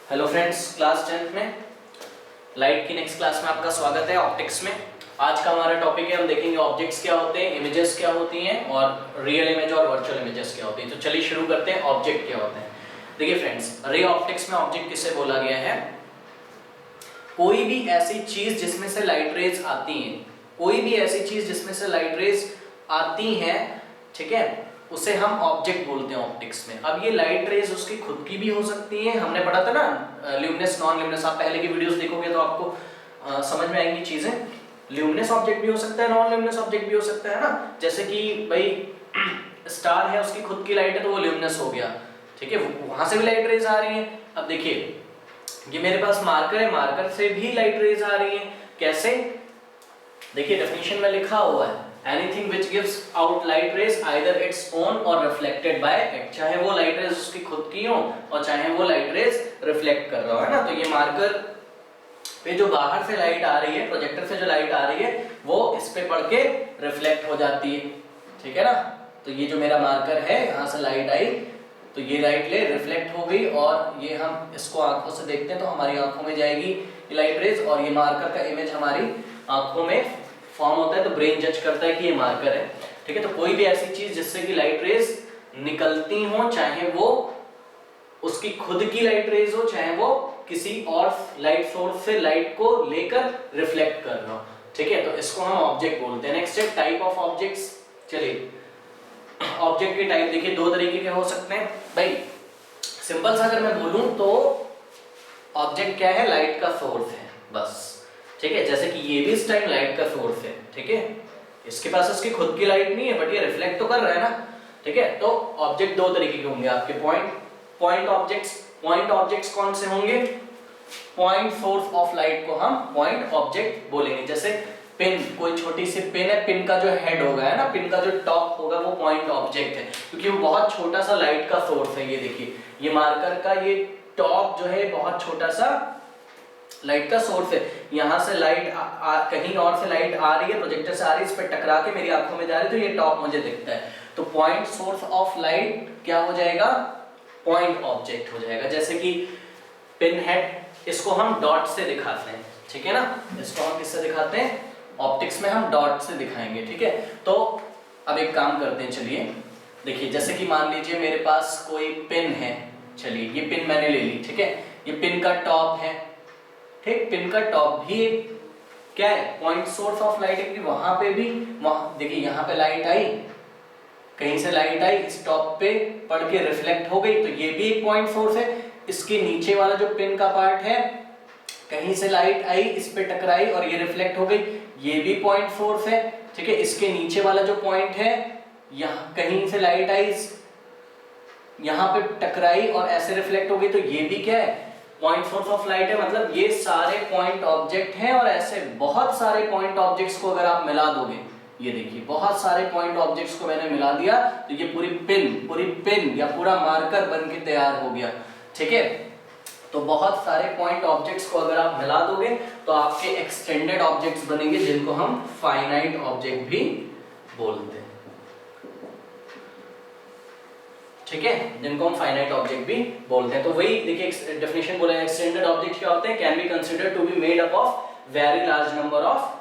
Hello friends, class 10th में light की next class में आपका स्वागत है। ऑप्टिक्स में आज का हमारा टॉपिक है, हम देखेंगे ऑब्जेक्ट्स क्या होते हैं, इमेजेस क्या होती हैं और रियल इमेज और वर्चुअल इमेजेस क्या होती हैं। तो चलिए शुरू करते हैं। ऑब्जेक्ट क्या होते हैं? देखिए फ्रेंड्स, रे ऑप्टिक्स में ऑब्जेक्ट किसे बोला गया है? कोई भी ऐसी चीज जिसमें से लाइट रेज आती हैं, कोई भी ऐसी चीज जिसमें से लाइट रेज आती हैं, ठीक है, उसे हम ऑब्जेक्ट बोलते हैं ऑप्टिक्स में। अब ये लाइट रेज उसकी खुद की भी हो सकती है, हमने पढ़ा था ना ल्यूमिनस नॉन ल्यूमिनस, आप पहले की वीडियोस देखोगे तो आपको समझ में आएंगी चीजें। ल्यूमिनस ऑब्जेक्ट भी हो सकता है, नॉन ल्यूमिनस ऑब्जेक्ट भी हो सकता है ना। जैसे कि भाई स्टार है, उसकी खुद की लाइट है तो वो ल्यूमिनस हो गया, ठीक है, वहां से भी लाइट रेज आ रही है। अब देखिए ये मेरे पास मार्कर है, मार्कर से भी लाइट रेज आ रही है। कैसे? देखिए डेफिनेशन में लिखा हुआ है, anything which gives out light rays either its own और रिफ्लेक्टेड बाय इट। चाहे वो लाइट रेज उसकी खुद की हो और चाहे वो लाइट रेज रिफ्लेक्ट कर रहा हो, है ना। तो ये मार्कर पे जो बाहर से लाइट आ रही है, प्रोजेक्टर से जो लाइट आ रही है, वो इस पे पड़ के रिफ्लेक्ट हो जाती है, ठीक है ना। तो ये जो मेरा मार्कर है, यहाँ से लाइट आई तो ये लाइट ले रिफ्लेक्ट हो गई और ये हम इसको आंखों से देखते हैं तो हमारी आंखों में जाएगी ये लाइट रेज और ये मार्कर का इमेज हमारी आंखों में फॉर्म होता है, तो ब्रेन जज करता है कि ये मार्कर है, ठीक है। तो कोई भी ऐसी चीज जिससे कि लाइट रेज निकलती हो, चाहे वो उसकी खुद की लाइट रेज हो, चाहे वो किसी और लाइट सोर्स से लाइट को लेकर रिफ्लेक्ट कर रहा हो, ठीक है, तो इसको हम ऑब्जेक्ट बोलते हैं। नेक्स्ट है टाइप ऑफ ऑब्जेक्ट्स। चलिए ऑब्जेक्ट के टाइप देखिए, दो तरीके के हो सकते हैं भाई। सिंपल सा अगर मैं बोलूं तो ऑब्जेक्ट क्या है? लाइट का सोर्स है बस, ठीक है। जैसे कि ये भी इस टाइम लाइट का सोर्स है, ठीक है, इसके पास इसकी खुद की लाइट नहीं है बट ये रिफ्लेक्ट तो कर रहा है ना, ठीक है। तो ऑब्जेक्ट दो तरीके के होंगे आपके, पॉइंट ऑब्जेक्ट्स। पॉइंट ऑब्जेक्ट्स कौन से होंगे? पॉइंट सोर्स ऑफ लाइट को हम पॉइंट ऑब्जेक्ट बोलेंगे। जैसे पिन, कोई छोटी सी पिन है, पिन का जो हेड होगा, है ना, पिन का जो टॉप होगा वो पॉइंट ऑब्जेक्ट है, क्योंकि वो बहुत छोटा सा लाइट का सोर्स है। ये देखिए ये मार्कर का ये टॉप जो है बहुत छोटा सा लाइट का सोर्स है। यहाँ से लाइट कहीं और से लाइट आ रही है, प्रोजेक्टर से आ रही है, इस पर टकरा के मेरी आंखों में जा रही है, तो ये टॉप मुझे दिखता है। तो पॉइंट सोर्स ऑफ लाइट क्या हो जाएगा? पॉइंट ऑब्जेक्ट हो जाएगा। जैसे कि पिन हेड, इसको हम डॉट से दिखाते हैं, ठीक है ना। इसको हम किससे दिखाते हैं? ऑप्टिक्स में हम डॉट से दिखाएंगे, ठीक है। तो अब एक काम करते हैं, चलिए देखिए, जैसे कि मान लीजिए मेरे पास कोई पिन है, चलिए ये पिन मैंने ले ली, ठीक है, ये पिन का टॉप है, ठीक, पिन का टॉप भी एक क्या है? पॉइंट सोर्स ऑफ लाइट है, वहां पे भी, वहां देखिए यहाँ पे लाइट आई, कहीं से लाइट आई, इस टॉप पे पड़ के रिफ्लेक्ट हो गई, तो ये भी एक पॉइंट सोर्स है। इसके नीचे वाला जो पिन का पार्ट है, कहीं से लाइट आई, इस पे टकराई और ये रिफ्लेक्ट हो गई, ये भी पॉइंट सोर्स है, ठीक है। इसके नीचे वाला जो पॉइंट है, यहाँ कहीं से लाइट आई, यहाँ पे टकराई और ऐसे रिफ्लेक्ट हो गई, तो ये भी क्या है? पॉइंट सोर्स ऑफ लाइट है। मतलब ये सारे पॉइंट ऑब्जेक्ट हैं और ऐसे बहुत सारे पॉइंट ऑब्जेक्ट्स को अगर आप मिला दोगे, ये देखिए बहुत सारे पॉइंट ऑब्जेक्ट्स को मैंने मिला दिया, तो ये पूरी पिन या पूरा मार्कर बन के तैयार हो गया, ठीक है। तो बहुत सारे पॉइंट ऑब्जेक्ट्स को अगर आप मिला दोगे तो आपके एक्सटेंडेड ऑब्जेक्ट्स बनेंगे, जिनको हम फाइनाइट ऑब्जेक्ट भी बोलते हैं, ठीक है, जिनको हम फाइनाइट ऑब्जेक्ट भी बोलते हैं। तो वही देखिए डेफिनेशन बोला है, एक्सटेंडेड ऑब्जेक्ट क्या होते हैं? Can be considered to be made up of very large number of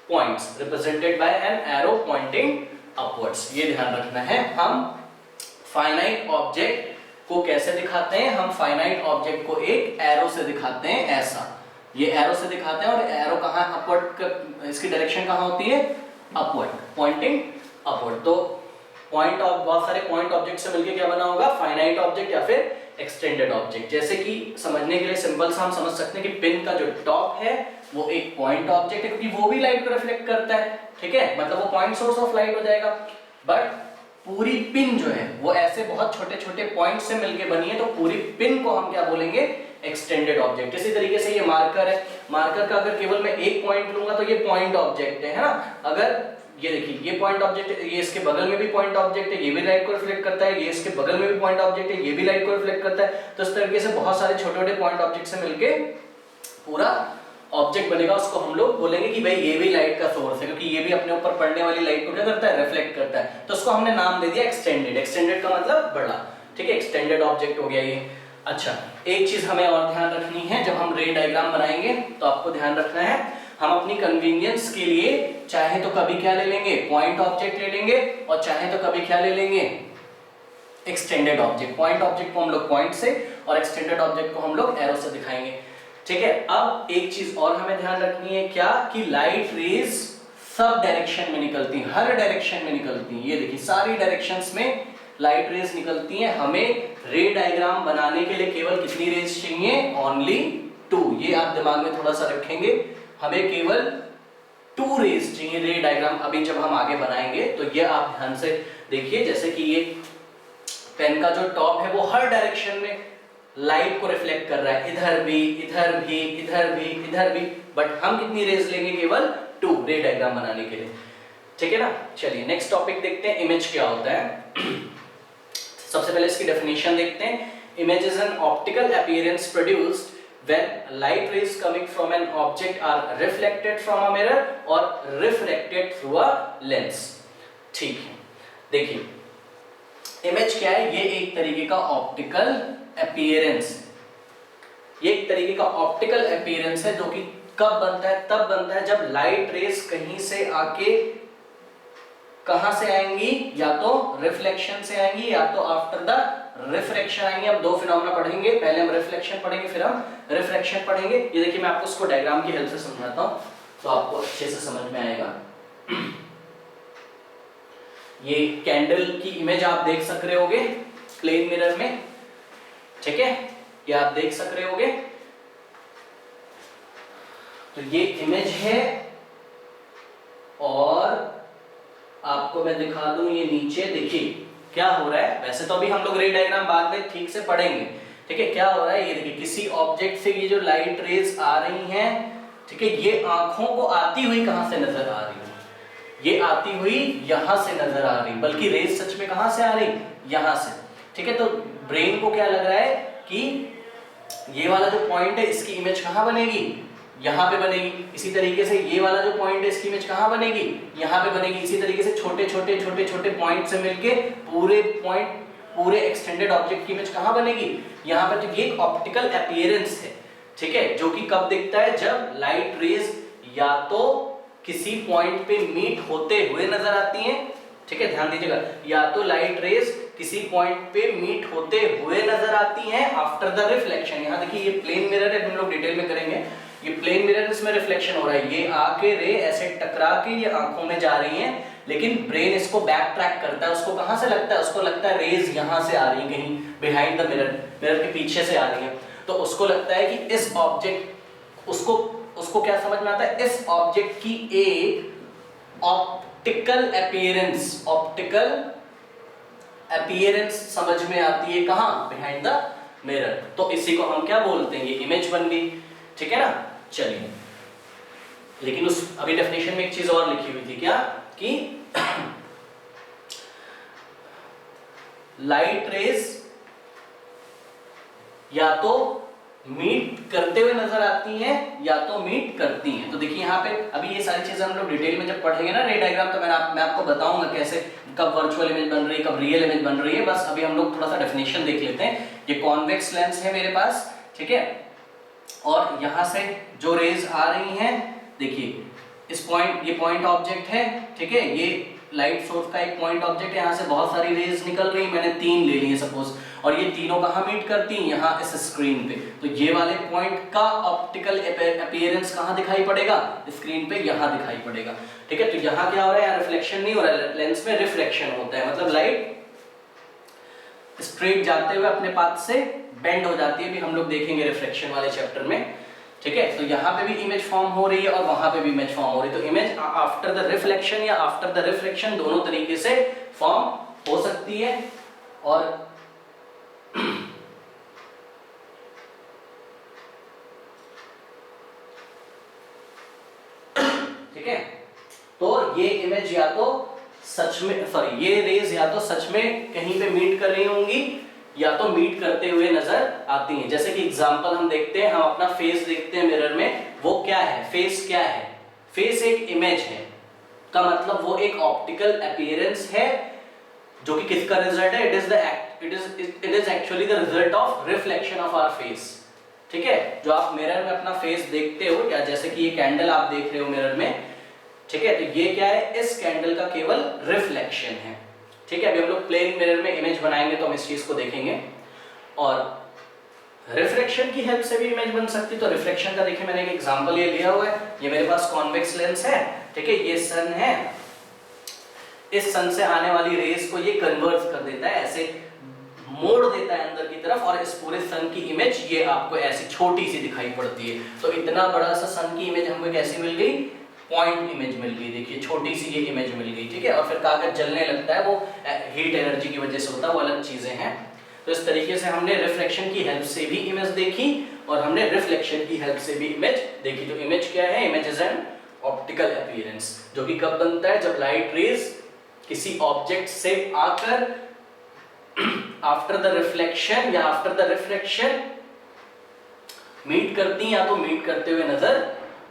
points represented by an arrow pointing upwards. ये ध्यान रखना है। हम फाइनाइट ऑब्जेक्ट को कैसे दिखाते हैं? हम फाइनाइट ऑब्जेक्ट को एक एरो से दिखाते हैं, ऐसा, ये एरो से दिखाते हैं। और एरो कहाँ? अपवर्ड, इसकी डायरेक्शन कहाँ होती है? Upward, pointing upward. तो पॉइंट ऑफ बहुत सारे पॉइंट ऑब्जेक्ट से मिलकर क्या बना होगा? फाइनाइट ऑब्जेक्ट या फिर एक्सटेंडेड ऑब्जेक्ट। जैसे कि समझने के लिए सिंपल सा हम समझ सकते हैं कि पिन का जो टॉप है वो एक पॉइंट ऑब्जेक्ट है, क्योंकि वो भी लाइट को रिफ्लेक्ट करता है, ठीक है, मतलब वो पॉइंट सोर्स ऑफ लाइट हो जाएगा। बट पूरी पिन जो है वो ऐसे बहुत छोटे छोटे पॉइंट से मिलके बनी है, तो पूरी पिन को हम क्या बोलेंगे? Extended object. इसी तरीके से ये मार्कर है, मार्कर का अगर केवल मैं एक पॉइंट लूंगा तो ये पॉइंट ऑब्जेक्ट है ना। अगर ये देखिए ये पॉइंट ऑब्जेक्ट है, ये इसके बगल में भी पॉइंट ऑब्जेक्ट है, ये भी लाइट को रिफ्लेक्ट करता है, ये इसके बगल में भी पॉइंट ऑब्जेक्ट है, ये भी लाइट को रिफ्लेक्ट करता है। तो इस तरीके से बहुत सारे छोटे छोटे पॉइंट ऑब्जेक्ट से मिलके पूरा ऑब्जेक्ट बनेगा। उसको हम लोग बोलेंगे कि भाई ये भी लाइट का सोर्स है, क्योंकि ये भी अपने ऊपर पड़ने वाली लाइट को क्या करता है? रिफ्लेक्ट करता है। तो उसको हमने नाम दे दिया एक्सटेंडेड। एक्सटेंडेड का मतलब बड़ा, ठीक है, एक्सटेंडेड ऑब्जेक्ट हो गया ये। अच्छा, एक चीज हमें और ध्यान रखनी है, जब हम रे डायग्राम बनाएंगे तो आपको ध्यान रखना है, हम अपनी कन्वीनियंस के लिए चाहे तो कभी क्या ले लेंगे, पॉइंट ऑब्जेक्ट ले लेंगे, और चाहे तो कभी क्या ले लेंगे, एक्सटेंडेड ऑब्जेक्ट। पॉइंट ऑब्जेक्ट को हम लोग पॉइंट से और एक्सटेंडेड ऑब्जेक्ट को हम लोग एरो से दिखाएंगे। ठीक है, अब एक चीज और हमें ध्यान रखनी है, क्या कि लाइट रेज सब डायरेक्शन में निकलती हैं, हर डायरेक्शन में निकलती हैं। ये देखिए सारी डायरेक्शंस में लाइट रेज निकलती हैं। हमें रे डायग्राम बनाने के लिए केवल कितनी रेज चाहिए, ओनली 2। ये आप दिमाग में थोड़ा सा रखेंगे, हमें केवल 2 रेज चाहिए रे डायग्राम। अभी जब हम आगे बनाएंगे तो ये आप ध्यान से देखिए, जैसे कि ये पेन का जो टॉप है वो हर डायरेक्शन में लाइट को रिफ्लेक्ट कर रहा है, इधर भी, इधर भी, इधर भी, इधर भी, बट हम कितनी रेज लेंगे, केवल 2 रे डायग्राम बनाने के लिए। ठीक है ना। चलिए नेक्स्ट टॉपिक देखते हैं, इमेज क्या होता है। सबसे पहले इसकी डेफिनेशन देखते हैं। Image is an optical appearance produced when light rays coming from an object are reflected from a mirror or refracted through a lens। ठीक है, देखिए इमेज क्या है, ये एक तरीके का ऑप्टिकल अपीयरेंस, ये एक तरीके का ऑप्टिकल अपीयरेंस है जो कि कब बनता है, तब बनता है जब लाइट रेज कहीं से आके कहां से आएंगी, या तो रिफ्लेक्शन से आएंगी या तो आफ्टर द रिफ्रैक्शन आएंगे। अब 2 फिनोमेना पढ़ेंगे, पहले हम रिफ्लेक्शन पढ़ेंगे फिर हम रिफ्रैक्शन पढ़ेंगे। ये देखिए मैं आपको इसको डायग्राम की हेल्प से समझाता हूं तो आपको अच्छे से समझ में आएगा। ये कैंडल की इमेज आप देख सक रहे होगे प्लेन मिरर में, ठीक है, ये आप देख सक रहे होगे। तो ये इमेज है और आपको मैं दिखा दूं, ये नीचे देखिए क्या हो रहा है। वैसे तो अभी हम लोग रे डायग्राम बाद में ठीक से पढ़ेंगे, ठीक है। क्या हो रहा है, ये देखिए किसी ऑब्जेक्ट से ये जो लाइट रेज आ रही हैं, ठीक है, ये आंखों को आती हुई कहां से नजर आ रही है, ये आती हुई यहां से नजर आ रही, बल्कि रेज सच में कहां से आ रही, यहां से। ठीक है, तो ब्रेन को क्या लग रहा है कि ये वाला जो पॉइंट है इसकी इमेज कहां बनेगी, यहां पे बनेगी। इसी तरीके से ये वाला जो पॉइंट है इसकी इमेज कहां बनेगी, यहां पे बनेगी। इसी तरीके से छोटे छोटे छोटे छोटे पॉइंट से मिलके पूरे पॉइंट, पूरे एक्सटेंडेड ऑब्जेक्ट की इमेज कहां बनेगी, यहां पे। तो ये एक ऑप्टिकल अपीयरेंस है, ठीक है, जो कि कब दिखता है, जब लाइट रेज या तो किसी पॉइंट पे मीट होते हुए नजर आती हैं, ठीक है, ध्यान दीजिएगा, या तो लाइट रेज किसी पॉइंट पे मीट होते हुए नजर आती हैं आफ्टर द रिफ्लेक्शन। यहां देखिए ये प्लेन मिरर है, हम लोग डिटेल में करेंगे। ये प्लेन मिरर, इसमें रिफ्लेक्शन हो रहा है, ये आके रे ऐसे टकरा के ये आंखों में जा रही हैं, लेकिन ब्रेन इसको बैक ट्रैक करता है। उसको कहां से लगता है, उसको लगता है रेज यहां से आ रही है, कहीं बिहाइंड द मिरर, मिरर के पीछे से आ रही है। तो उसको लगता है कि इस ऑब्जेक्ट, उसको क्या समझ में आता है, इस ऑब्जेक्ट की एक ऑप्टिकल अपीयरेंस, ऑप्टिकल अपीयरेंस समझ में आती है, कहां, बिहाइंड द मिरर। तो इसी को हम क्या बोलते हैं, ये इमेज बन गई, ठीक है ना। चलिए, लेकिन उस अभी डेफिनेशन में एक चीज और लिखी हुई थी, क्या कि लाइट रेज या तो मीट करते हुए नजर आती हैं या तो मीट करती हैं। तो देखिए यहाँ पे अभी ये सारी चीजें हम लोग डिटेल में जब पढ़ेंगे ना रे डायग्राम, तो मैं आपको बताऊंगा कैसे, कब वर्चुअल इमेज बन रही है, कब रियल इमेज बन रही है। बस अभी हम लोग थोड़ा सा डेफिनेशन देख लेते हैं। ये कॉन्वेक्स लेंस है मेरे पास, ठीक है, और यहां से जो रेज आ रही हैं, देखिए इस पॉइंट, ये पॉइंट ऑब्जेक्ट है, ठीक है, ये लाइट सोर्स का एक पॉइंट ऑब्जेक्ट है, यहां से बहुत सारी रेज निकल रही, मैंने 3 ले ली है सपोज, और ये तीनों कहां मीट करती हैं, यहां इस स्क्रीन पे। तो ये वाले पॉइंट का ऑप्टिकल अपीयरेंस कहां दिखाई पड़ेगा, स्क्रीन पे यहां दिखाई पड़ेगा, ठीक है। तो यहां क्या हो रहा है, यहां रिफ्लेक्शन नहीं हो रहा है, लेंस में रिफ्रैक्शन होता है, मतलब लाइट स्ट्रेट जाते हुए अपने पाथ से बेंड हो जाती है, भी हम लोग देखेंगे रिफ्रैक्शन वाले चैप्टर में, ठीक है। तो यहाँ पे भी इमेज फॉर्म हो रही है और वहां पे भी इमेज फॉर्म हो रही है। तो इमेज आफ्टर द रिफ्लेक्शन या आफ्टर द रिफ्लेक्शन दोनों तरीके से फॉर्म हो सकती है। और ठीक है, तो ये इमेज या तो सच में, सॉरी, ये रेज या तो सच में कहीं पे मीट कर रही होंगी या तो मीट करते हुए नजर आती हैं। जैसे कि एग्जांपल हम देखते हैं, हम अपना फेस देखते हैं मिरर में, वो क्या है, फेस क्या है, फेस एक इमेज है, का मतलब वो एक ऑप्टिकल अपीयरेंस है जो कि किसका रिजल्ट है? It is actually the result of reflection of our face. ठीक है, जो आप मिरर में अपना फेस देखते हो, या जैसे कि ये कैंडल आप देख रहे हो मिरर में, ठीक है, तो ये क्या है? इस कैंडल का केवल रिफ्लेक्शन है। ठीक है, अभी हम लोग प्लेन मिरर में इमेज बनाएंगे तो हम इस चीज को देखेंगे। और रिफ्लेक्शन की हेल्प से भी इमेज बन सकती है। तो रिफ्लेक्शन का देखिए मैंने एक एग्जांपल ये लिया हुआ है, ये मेरे पास कॉन्वेक्स लेंस है, ठीक है, ये सन है, इस सन से आने वाली रेस को ये कन्वर्ट कर देता है, ऐसे मोड़ देता है अंदर की तरफ, और इस पूरे सन की इमेज ये आपको ऐसी छोटी सी दिखाई पड़ती है। तो इतना बड़ा सा सन की इमेज हमको कैसी मिल गई? पॉइंट इमेज मिल गई। देखिए छोटी सी ये इमेज मिल गई, ठीक है। और फिर कागज जलने लगता है, वो हीट एनर्जी की वजह से होता है, वो अलग चीजें हैं। तो इस तरीके से हमने रिफ्लेक्शन की हेल्प से भी इमेज देखी और हमने रिफ्लेक्शन की हेल्प से भी इमेज देखी। तो इमेज क्या है? Image is an optical appearance, जो कि कब बनता है? जब लाइट रेज किसी ऑब्जेक्ट से आकर आफ्टर द रिफ्लेक्शन या आफ्टर द रिफ्लेक्शन मीट करती हैं, या तो मीट करते हुए नजर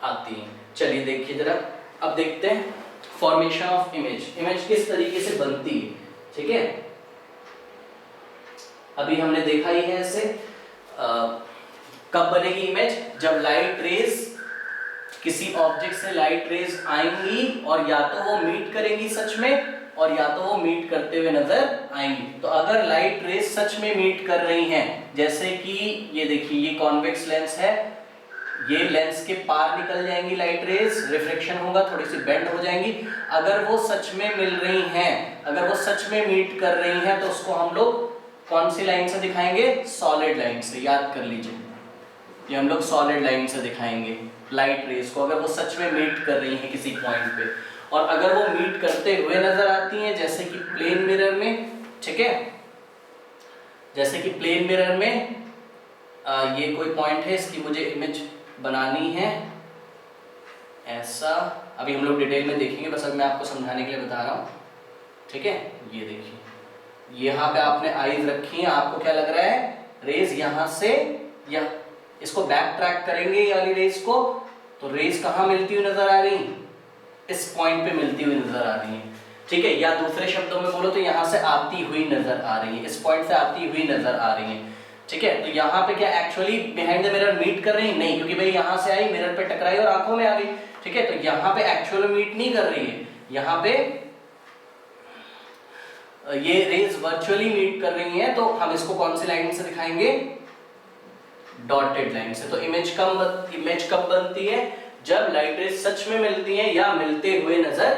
आती हैं। चलिए देखिए जरा, अब देखते हैं फॉर्मेशन ऑफ इमेज। इमेज किस तरीके से बनती है, ठीक है। अभी हमने देखा ही है ऐसे। कब बनेगी इमेज? जब लाइट रेज किसी ऑब्जेक्ट से लाइट रेज आएंगी और या तो वो मीट करेंगी सच में, और या तो वो मीट करते हुए नजर आएंगी। तो अगर लाइट रेज सच में मीट कर रही हैं, जैसे कि ये देखिए ये कॉन्वेक्स लेंस है, ये लेंस के पार निकल जाएंगी लाइट रेज, रिफ्लेक्शन होगा, थोड़ी सी बेंड हो जाएंगी। अगर वो सच में मिल रही हैं, अगर वो सच में मीट कर रही हैं, तो उसको हम लोग कौन सी लाइन से दिखाएंगे? सॉलिड लाइन से। याद कर लीजिए, ये हम लोग सॉलिड लाइन से दिखाएंगे लाइट रेज को, अगर वो सच में मीट कर रही हैं किसी पॉइंट पे। और अगर वो मीट करते हुए नजर आती हैं, जैसे कि प्लेन मिरर में, ठीक है, जैसे कि प्लेन मिरर में ये कोई पॉइंट है, इसकी मुझे इमेज बनानी है ऐसा। अभी हम लोग डिटेल में देखेंगे, बस अब मैं आपको समझाने के लिए बता रहा हूँ, ठीक है। ये देखिए यहाँ पे आपने आईज रखी है, आपको क्या लग रहा है? रेज यहाँ से, या इसको बैक ट्रैक करेंगे ये वाली रेज को, तो रेज कहाँ मिलती हुई नजर आ रही? इस पॉइंट पे मिलती हुई नजर आ रही है, ठीक है। या दूसरे शब्दों में बोलो तो यहाँ से आती हुई नजर आ रही है, इस पॉइंट से आती हुई नजर आ रही है, ठीक है। तो यहाँ पे क्या actually behind the mirror meet कर रही है? नहीं, क्योंकि भाई यहाँ से आई, मिरर पे टकराई और आंखों में आ गई, ठीक है। तो यहाँ पे एक्चुअल मीट नहीं कर रही है, यहाँ पे ये रेज वर्चुअली मीट कर रही हैं। तो हम इसको कौन सी लाइन से दिखाएंगे? डॉटेड लाइन से। तो इमेज कब बनती है? जब लाइट रेज सच में मिलती हैं या मिलते हुए नजर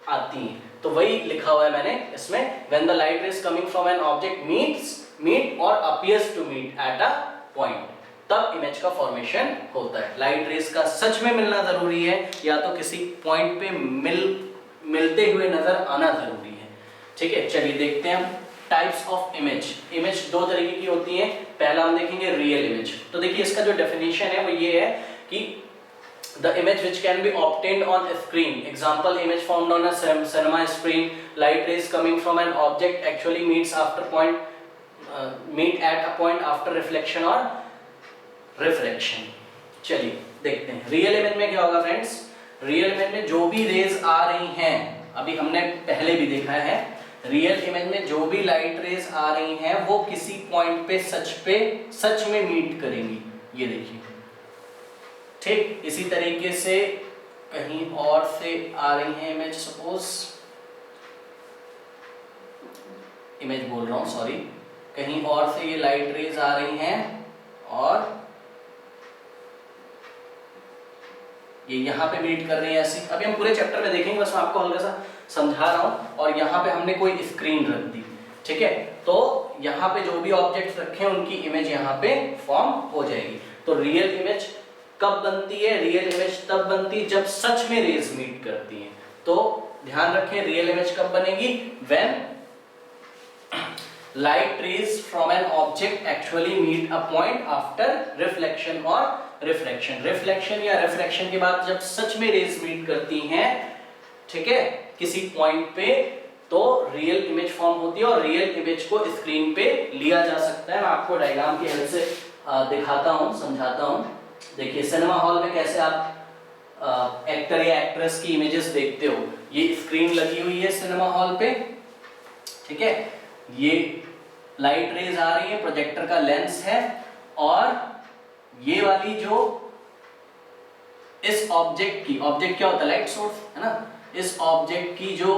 आती हैं। तो वही लिखा हुआ है मैंने इसमें, when the light rays coming from an object meet और appears to meet at a point, तब इमेज का फॉर्मेशन होता है। लाइट रेज का सच में मिलना जरूरी है, या तो किसी पॉइंट पे मिलते हुए नजर आना जरूरी है, ठीक है। चलिए देखते हैं हम टाइप्स ऑफ इमेज। इमेज दो तरीके की होती है। पहला हम देखेंगे रियल इमेज। तो देखिए इसका जो डेफिनेशन है वो ये है कि the image which can be obtained on a screen, example image formed on a cinema screen, light rays coming from an object actually meet at a point after reflection or refraction। चलिए देखते हैं real image में क्या होगा friends. Real image में जो भी raise आ रही हैं, अभी हमने पहले भी देखा है, रियल इमेज में जो भी लाइट रेज आ रही हैं वो किसी पॉइंट पे सच में मीट करेंगी। ये देखिए, ठीक इसी तरीके से कहीं और से आ रही है इमेज, सपोज इमेज बोल रहा हूं, सॉरी, कहीं और से ये लाइट रेज आ रही हैं और ये यहाँ पे मीट कर रही है ऐसी। अभी हम पूरे चैप्टर में देखेंगे, बस मैं आपको हल्का सा समझा रहा हूँ। और यहाँ पे हमने कोई स्क्रीन रख दी, ठीक है, तो यहाँ पे जो भी ऑब्जेक्ट्स रखे हैं उनकी इमेज यहाँ पे फॉर्म हो जाएगी। तो रियल इमेज कब बनती है? रियल इमेज तब बनती है जब सच में रेज मीट करती हैं। तो ध्यान रखें, रियल इमेज कब बनेगी? When light rays from an object actually meet a point after reflection और रिफ्रैक्शन। रिफ्लेक्शन या रिफ्रैक्शन के बाद जब सच में रेज मीट करती हैं, ठीक है, किसी पॉइंट पे, तो रियल इमेज फॉर्म होती है और रियल इमेज को स्क्रीन पे लिया जा सकता है। मैं आपको डायग्राम की हेल्प से दिखाता हूँ, समझाता हूँ। देखिए सिनेमा हॉल में कैसे आप एक्टर या एक्ट्रेस की इमेजेस देखते हो, ये स्क्रीन लगी हुई है सिनेमा हॉल पे, ठीक है, ये लाइट रेज आ रही है, प्रोजेक्टर का लेंस है, और ये वाली जो इस ऑब्जेक्ट की, ऑब्जेक्ट क्या होता है, लाइट सोर्स है ना, इस ऑब्जेक्ट की जो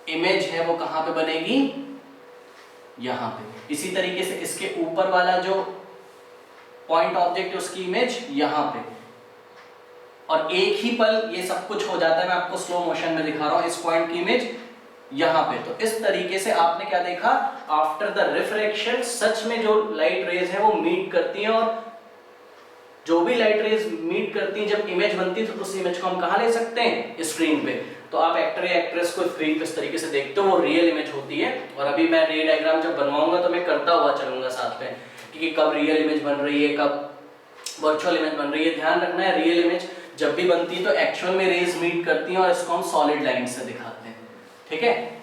इमेज है वो कहां पे बनेगी, यहां पे। इसी तरीके से इसके ऊपर वाला जो पॉइंट ऑब्जेक्ट है उसकी इमेज यहां पे, और एक ही पल ये सब कुछ हो जाता है। मैं आपको स्लो मोशन में दिखा रहा हूं, इस पॉइंट की इमेज यहां पे। तो इस तरीके से आपने क्या देखा, आफ्टर द रिफ्रैक्शन सच में जो लाइट रेज है वो मीट करती हैं, और जो भी लाइट रेज मीट करती हैं जब इमेज बनती है तो उस इमेज को हम कहां ले सकते हैं, स्क्रीन पे। तो आप एक्टर या एक्ट्रेस को स्क्रीन पे इस तरीके से देखते हो, वो रियल इमेज होती है। और अभी मैं रे डायग्राम जब बनवाऊंगा तो मैं करता हुआ चलूंगा साथ में कि कब रियल इमेज बन रही है, कब वर्चुअल इमेज बन रही है। ध्यान रखना है, रियल इमेज जब भी बनती है तो एक्चुअल में रेज मीट करती हैं और इसको हम सॉलिड लाइन से दिखाते हैं, ठीक है।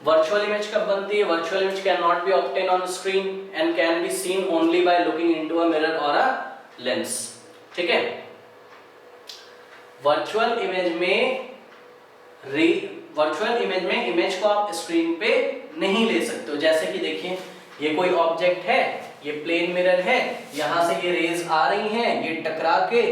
वर्चुअल इमेज कब बनती है, virtual image can not be obtain on screen and can be seen only by looking into a mirror और अ लेंस, ठीक है। वर्चुअल इमेज में इमेज को आप स्क्रीन पे नहीं ले सकते हो। जैसे कि देखिए, ये कोई ऑब्जेक्ट है, ये प्लेन मिरर है, यहां से ये रेज आ रही हैं, ये टकरा के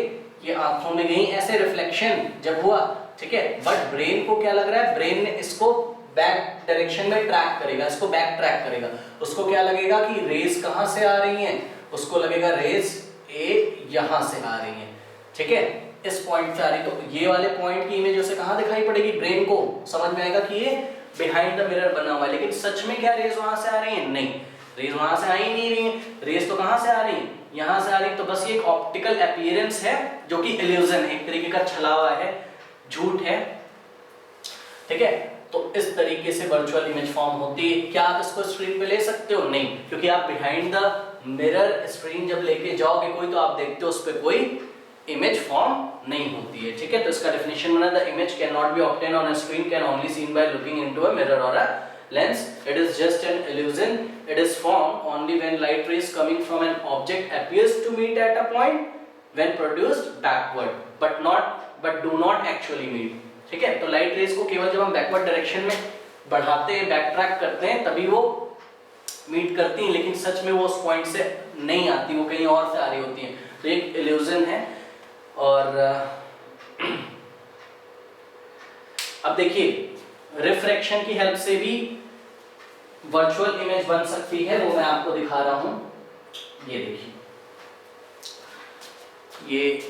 ये आंखों में गई, ऐसे रिफ्लेक्शन जब हुआ, ठीक है। बट ब्रेन को क्या लग रहा है, ब्रेन ने इसको बैक डायरेक्शन में ट्रैक करेगा, इसको बैक ट्रैक करेगा। उसको क्या लगेगा कि रेज कहां से आ रही हैं, उसको लगेगा रेज ए यहां से आ रही है, ठीक है, इस पॉइंट से आ रही। तो ये वाले पॉइंट की इमेज उसे कहां दिखाई पड़ेगी, ब्रेन को समझ में आएगा कि ये बिहाइंड द मिरर बना हुआ है। लेकिन सच में क्या रेज वहां से आ रही है, नहीं, रेज वहां से आ ही नहीं रही है। रेज तो कहां से आ रही है, यहां से आ रही है। तो बस ये एक ऑप्टिकल अपीयरेंस है जो कि इल्यूजन है, एक तरीके का छलावा है, झूठ है, ठीक है। तो इस तरीके से वर्चुअल इमेज फॉर्म होती है। क्या आप इसको स्क्रीन पे ले सकते हो, नहीं, क्योंकि आप बिहाइंड द मिरर स्क्रीन जब लेके जाओगे कोई, तो आप देखते हो उस पर कोई इमेज फॉर्म नहीं होती है, ठीक है। तो इसका डेफिनेशन बना, the image can not be obtain on a screen, can only seen by looking into a mirror और अ lens. It is just an illusion. It is formed only when light rays coming from an object appears to meet at a point when produced backward, but do not actually meet. ठीक है, तो light rays को केवल जब हम backward direction में बढ़ाते हैं, बैक ट्रैक करते हैं, तभी वो मीट करती हैं, लेकिन सच में वो उस पॉइंट से नहीं आती, वो कहीं और से आ रही होती हैं। तो एक इल्यूजन है। और अब देखिए, रिफ्रैक्शन की हेल्प से भी वर्चुअल इमेज बन सकती है, वो मैं आपको दिखा रहा हूं। ये देखिए, ये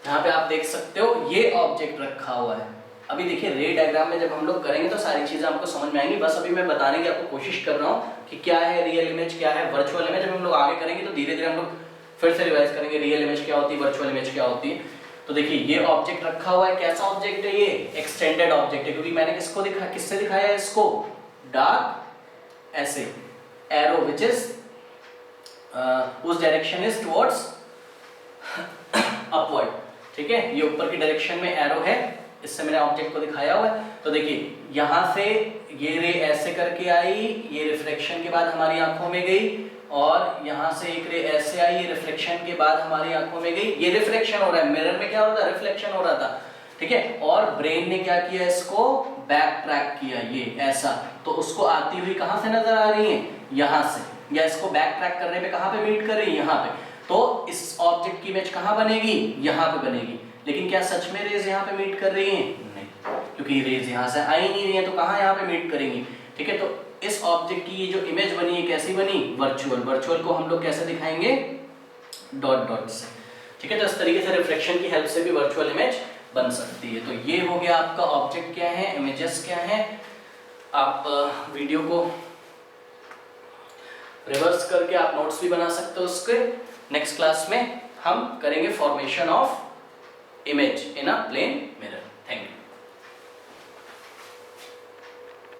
यहां पे आप देख सकते हो, ये ऑब्जेक्ट रखा हुआ है। अभी देखिए, रे डायग्राम में जब हम लोग करेंगे तो सारी चीजें आपको समझ में आएंगी। बस अभी मैं बताने की आपको कोशिश कर रहा हूं कि क्या है रियल इमेज, क्या है वर्चुअल इमेज। जब हम लोग आगे करेंगे तो धीरे धीरे हम लोग फिर से रिवाइज करेंगे, रियल इमेज क्या होती है, वर्चुअल इमेज क्या होती है। तो देखिए, ये ऑब्जेक्ट रखा हुआ है, कैसा ऑब्जेक्ट है, ये एक्सटेंडेड ऑब्जेक्ट है, क्योंकि मैंने किसको दिखाया, किससे दिखाया है इसको, डार्क ऐसे एरो विच इज उस डायरेक्शन इज टुवर्ड्स अपवर्ड, ठीक है। ये ऊपर की डायरेक्शन में एरो है, इससे मैंने ऑब्जेक्ट को दिखाया हुआ है। तो देखिए, यहां से ये रे ऐसे करके आई, ये रिफ्लेक्शन के बाद हमारी आंखों में गई, और यहां से एक रे ऐसे आई, ये रिफ्लेक्शन के बाद हमारी आंखों में गई। ये रिफ्लेक्शन हो रहा है, मिरर में क्या हो रहा था, रिफ्लेक्शन हो रहा था, ठीक है। और ब्रेन ने क्या किया, इसको बैक ट्रैक किया, ये ऐसा। तो उसको आती हुई कहां से नजर आ रही है, यहां से, या इसको बैक ट्रैक करने पे कहां पे मीट कर रही है, यहां पे। तो इस ऑब्जेक्ट की इमेज कहां बनेगी, यहां पे बनेगी। लेकिन क्या सच में रेज यहां पे मीट कर रही हैं, नहीं, क्योंकि रेज यहां से आई नहीं रही है, तो कहां यहां पे मीट करेंगी, ठीक है। तो इस ऑब्जेक्ट की ये जो इमेज बनी है कैसी बनी, वर्चुअल। वर्चुअल को हम लोग कैसे दिखाएंगे, डॉट डॉट से, ठीक है। तो इस तरीके से रिफ्लेक्शन की हेल्प से भी वर्चुअल इमेज बन सकती है। तो ये हो गया आपका ऑब्जेक्ट क्या है, इमेजेस क्या है। आप वीडियो को रिवर्स करके आप नोट्स भी बना सकते हो उसके। नेक्स्ट क्लास में हम करेंगे formation of image in a plane mirror.